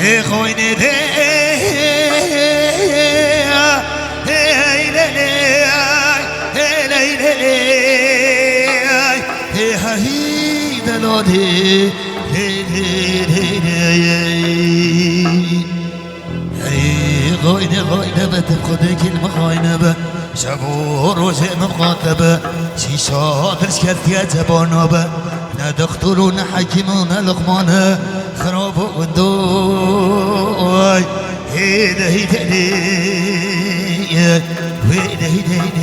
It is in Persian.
خويني دي غاينة بتفقد كلمة غاينة شبور وجه مقاتبة شي شاطر شكلت جبانة نا دكتورون حكيمون لقمانة خراب وندوي هيدا هيدا هيدا هيدا هيدا